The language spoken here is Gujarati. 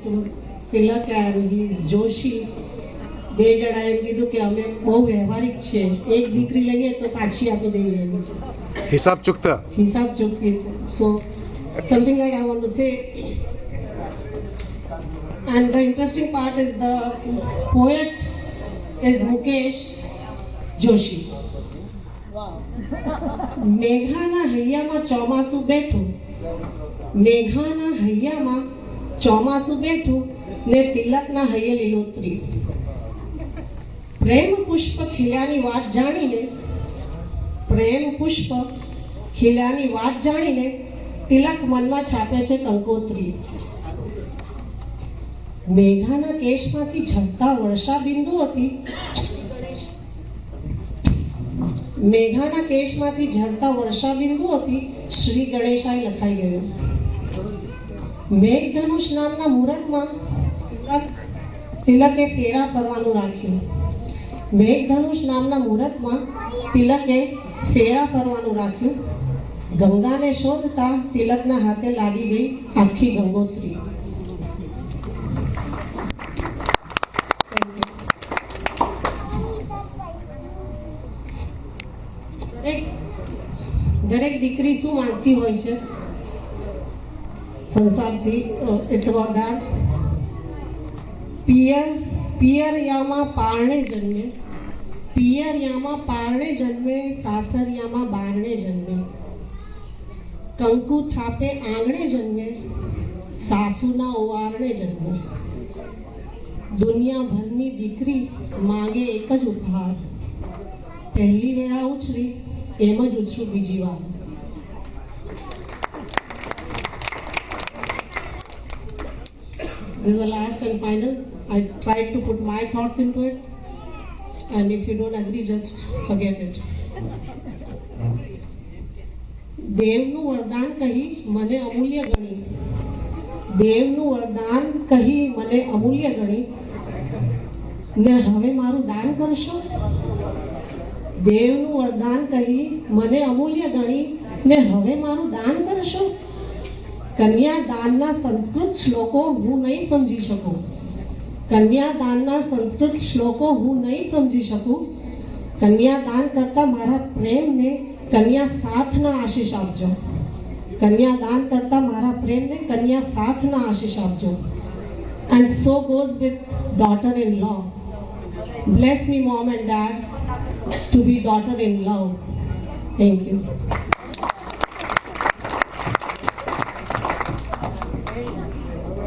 Tilak and he is Joshi બે જણા એમ કીધું કે અમે બહુ વ્યવહારિક છે, એક દીકરી લઈએ તો પાછી આપી દઈએ એવી છે. હિસાબ ચૂકતા ચૂકવી. સો something like I want to say, and the interesting part is the poet is Mukesh Joshi. મેઘાના હૈયામાં ચોમાસું બેઠું, મેઘાના હૈયામાં ચોમાસું બેઠું ને તિલકના હૈયે લીલોતરી. પ્રેમ પુષ્પ ખીલ્યાની વાત જાણીને, પ્રેમ પુષ્પ ખીલ્યાની વાત જાણીને તિલક મનમાં છાપે છે કંકોત્રી. મેઘાના કેશમાંથી ઝરતા વર્ષા બિંદુઓથી, મેઘાના કેશમાંથી ઝરતા વર્ષા બિંદુઓથી શ્રી ગણેશાય લખાઈ ગયું. મેઘધનુષ નામના મુહૂર્તમાં તિલકે ફેરા ફરવાનું રાખ્યું. મેઘધનુષ નામના મુહૂર્તમાં તિલકે ફેરા ફરવાનું રાખ્યું. ગંગાને શોધતા તિલકના હાથે લાગી ગઈ આખી ગંગોત્રી. દરેક દીકરી શું માંગતી હોય છે સંસારથી? It's about that. પિયરિયામાં પારણે જન્મે, પિયરિયામાં પારણે જન્મે, સાસરિયામાં બારણે જન્મે. કંકુ થાપે આંગણે જન્મે, સાસુના ઓવારણે જન્મે. દુનિયાભરની દીકરી માંગે એક જ ઉપહાર, પહેલી વેળા ઉછરી એમ જ ઉછરું બીજી વાર. This is the last and final. I tried to put my thoughts into it, and if you don't agree, just forget it. દેવનું વરદાન કહી મને અમૂલ્ય ગણી, દેવનું વરદાન કહી મને અમૂલ્ય ગણી ને હવે મારું દાન કરશો. દેવનું વરદાન કહી મને અમૂલ્ય ગણી ને હવે મારું દાન કરશો. કન્યાદાનના સંસ્કૃત શ્લોકો હું નહીં સમજી શકું, કન્યાદાનના સંસ્કૃત શ્લોકો હું નહીં સમજી શકું. કન્યાદાન કરતા મારા પ્રેમને કન્યા સાથના આશીષ આપજો. કન્યાદાન કરતા મારા પ્રેમને કન્યા સાથના આશીષ આપજો. And so goes with daughter-in-law. Bless me, mom and dad, to be daughter-in-law. Thank you.